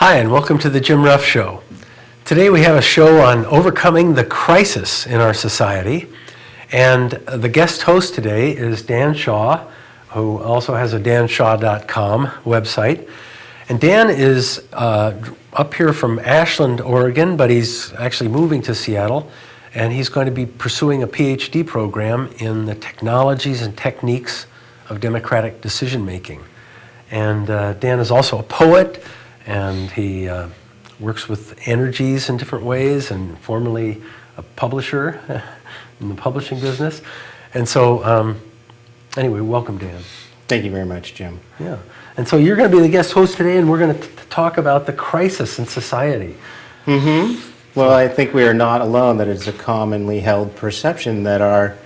Hi, and welcome to the Jim Ruff Show. Today we have a show on overcoming the crisis in our society. And the guest host today is Dan Shaw, who also has a danshaw.com website. And Dan is up here from Ashland, Oregon, but he's actually moving to Seattle. And he's going to be pursuing a PhD program in the technologies and techniques of democratic decision making. And Dan is also a poet, and he works with energies in different ways, and formerly a publisher in the publishing business. And so, anyway, welcome, Dan. Thank you very much, Jim. Yeah. And so you're going to be the guest host today, and we're going to talk about the crisis in society. Well, I think we are not alone that it's a commonly held perception that our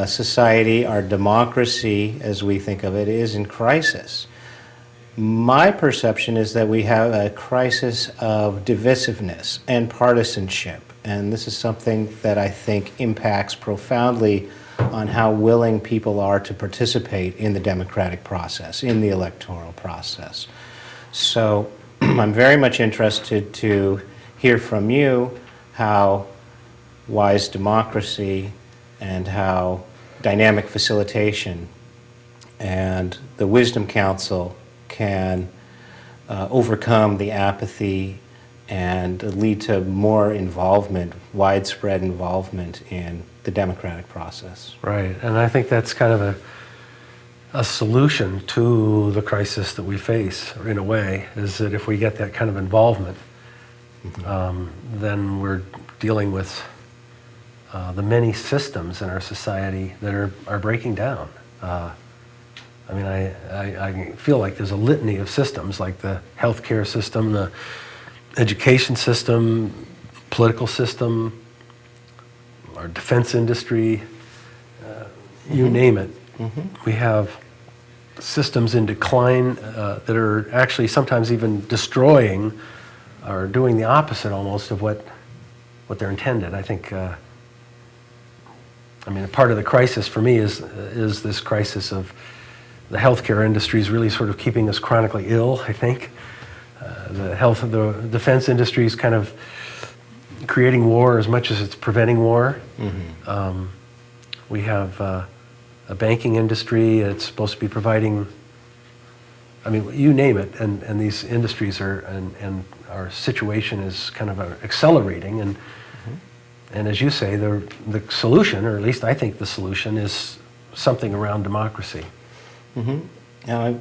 society, our democracy, as we think of it, is in crisis. My perception is that we have a crisis of divisiveness and partisanship, and this is something that I think impacts profoundly on how willing people are to participate in the democratic process, in the electoral process. So I'm very much interested to hear from you how wise democracy and how dynamic facilitation and the Wisdom Council can overcome the apathy and lead to more involvement, widespread involvement in the democratic process. Right, and I think that's kind of a solution to the crisis that we face, in a way, is that if we get that kind of involvement, then we're dealing with the many systems in our society that are breaking down. I mean, I feel like there's a litany of systems, like the healthcare system, the education system, political system, our defense industry, you name it. We have systems in decline that are actually sometimes even destroying or doing the opposite almost of what they're intended. I think, a part of the crisis for me is this crisis of the healthcare industry is really sort of keeping us chronically ill, I think. The health of the defense industry is kind of creating war as much as it's preventing war. We have a banking industry that's supposed to be providing, you name it, and these industries and our situation is kind of accelerating. And as you say, the solution, or at least I think the solution, is something around democracy. Now,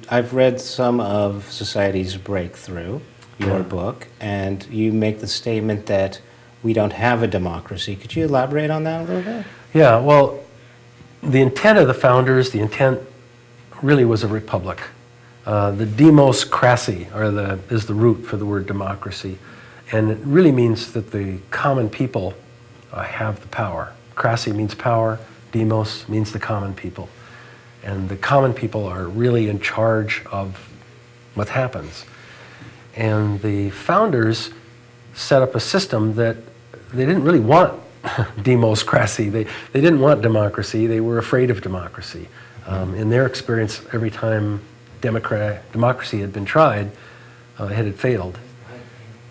I've read some of Society's Breakthrough, your book, and you make the statement that we don't have a democracy. Could you elaborate on that a little bit? Yeah, well, the intent of the founders, the intent really was a republic. The demos cracy is the root for the word democracy, and it really means that the common people have the power. Cracy means power, demos means the common people. And the common people are really in charge of what happens. And the founders set up a system that they didn't really want demos cracy. They didn't want democracy. They were afraid of democracy. In their experience, every time democracy had been tried, it had failed.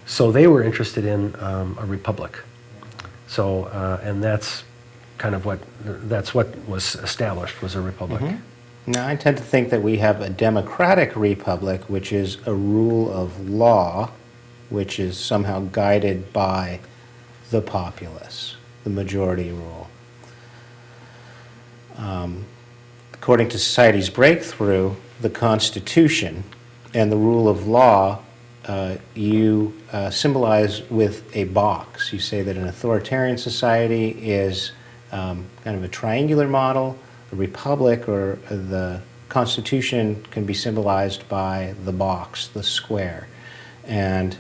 So they were interested in a republic. So, and that's kind of what was established, was a republic. Now, I tend to think that we have a democratic republic, which is a rule of law, which is somehow guided by the populace, the majority rule. According to Society's Breakthrough, the Constitution and the rule of law you symbolize with a box. You say that an authoritarian society is kind of a triangular model. A republic, or the Constitution, can be symbolized by the box, the square. And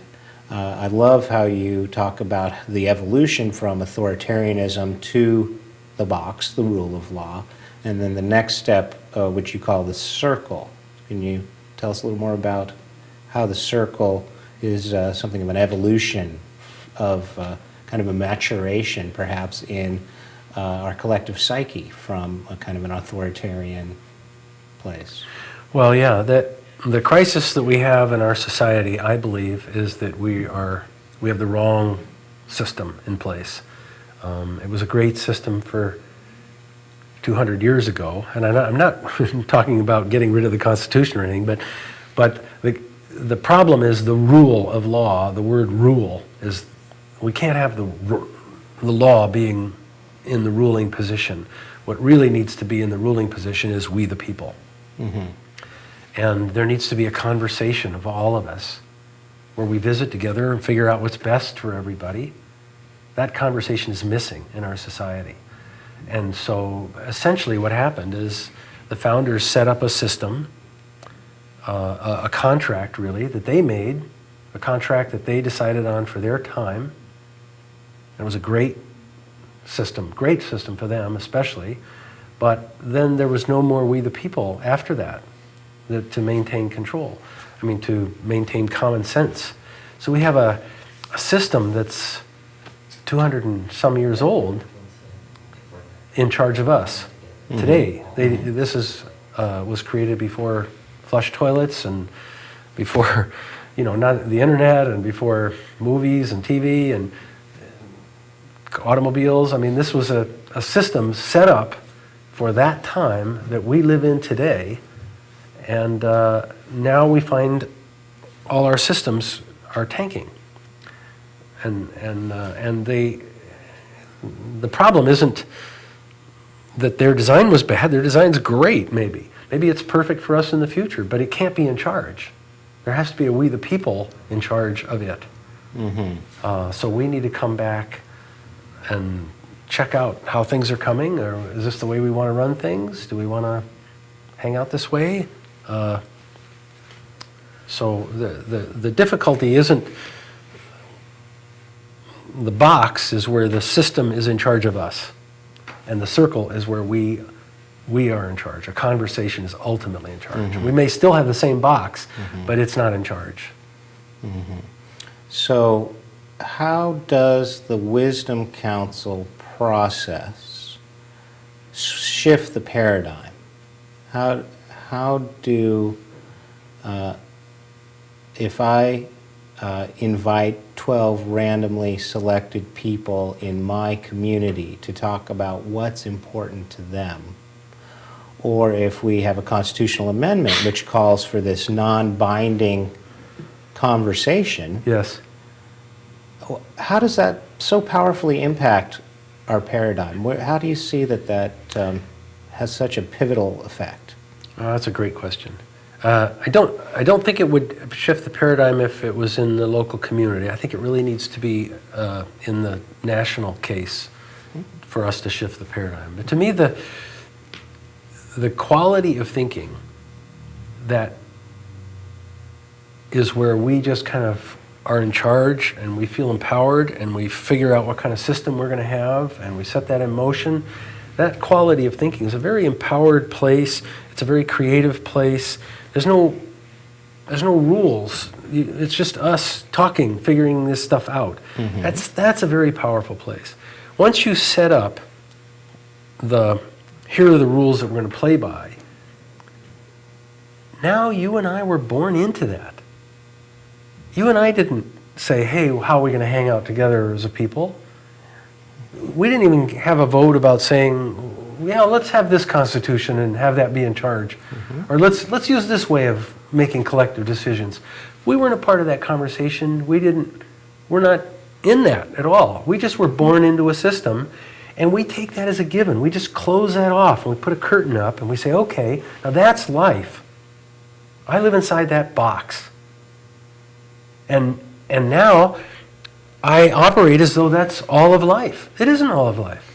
I love how you talk about the evolution from authoritarianism to the box, the rule of law, and then the next step, which you call the circle. Can you tell us a little more about how the circle is something of an evolution of kind of a maturation, perhaps, in our collective psyche from a kind of an authoritarian place? Well, yeah, that The crisis that we have in our society, I believe, is that we have the wrong system in place. It was a great system for 200 years ago, and I'm not talking about getting rid of the Constitution or anything, but the problem is the rule of law. The word rule is, we can't have the law being in the ruling position. What really needs to be in the ruling position is we the people. Mm-hmm. And there needs to be a conversation of all of us where we visit together and figure out what's best for everybody. That conversation is missing in our society. And so essentially what happened is the founders set up a system, a contract really, that they made, a contract that they decided on for their time. It was a great system for them especially, but then there was no more we the people after that to maintain control. I mean, to maintain common sense. So we have a system that's 200 and some years old in charge of us today. This was created before flush toilets and before, not the internet, and before movies and TV and automobiles. I mean, this was a system set up for that time that we live in today. And now we find all our systems are tanking, and the problem isn't that their design was bad. Their design's great, maybe it's perfect for us in the future, but it can't be in charge. There has to be a we the people in charge of it. Mm-hmm. So we need to come back and check out how things are coming, or is this the way we want to run things? Do we want to hang out this way? So the difficulty isn't the box, is where the system is in charge of us, and the circle is where we are in charge. A conversation is ultimately in charge. Mm-hmm. We may still have the same box, but it's not in charge. Mm-hmm. So how does the Wisdom Council process shift the paradigm? How do, if I invite 12 randomly selected people in my community to talk about what's important to them, or if we have a constitutional amendment which calls for this non-binding conversation, yes, how does that so powerfully impact our paradigm? How do you see that has such a pivotal effect? Oh, that's a great question. I don't think it would shift the paradigm if it was in the local community. I think it really needs to be in the national case for us to shift the paradigm. But to me, the quality of thinking that is where we just kind of are in charge and we feel empowered and we figure out what kind of system we're going to have and we set that in motion. That quality of thinking is a very empowered place. It's a very creative place. There's no rules. It's just us talking, figuring this stuff out. Mm-hmm. That's a very powerful place. Once you set up here are the rules that we're going to play by, now you and I were born into that. You and I didn't say, hey, how are we going to hang out together as a people? We didn't even have a vote about saying, yeah, let's have this constitution and have that be in charge. Mm-hmm. Or let's use this way of making collective decisions. We weren't a part of that conversation. We're not in that at all. We just were born into a system, and we take that as a given. We just close that off, and we put a curtain up, and we say, okay, now that's life. I live inside that box. And now I operate as though that's all of life. It isn't all of life.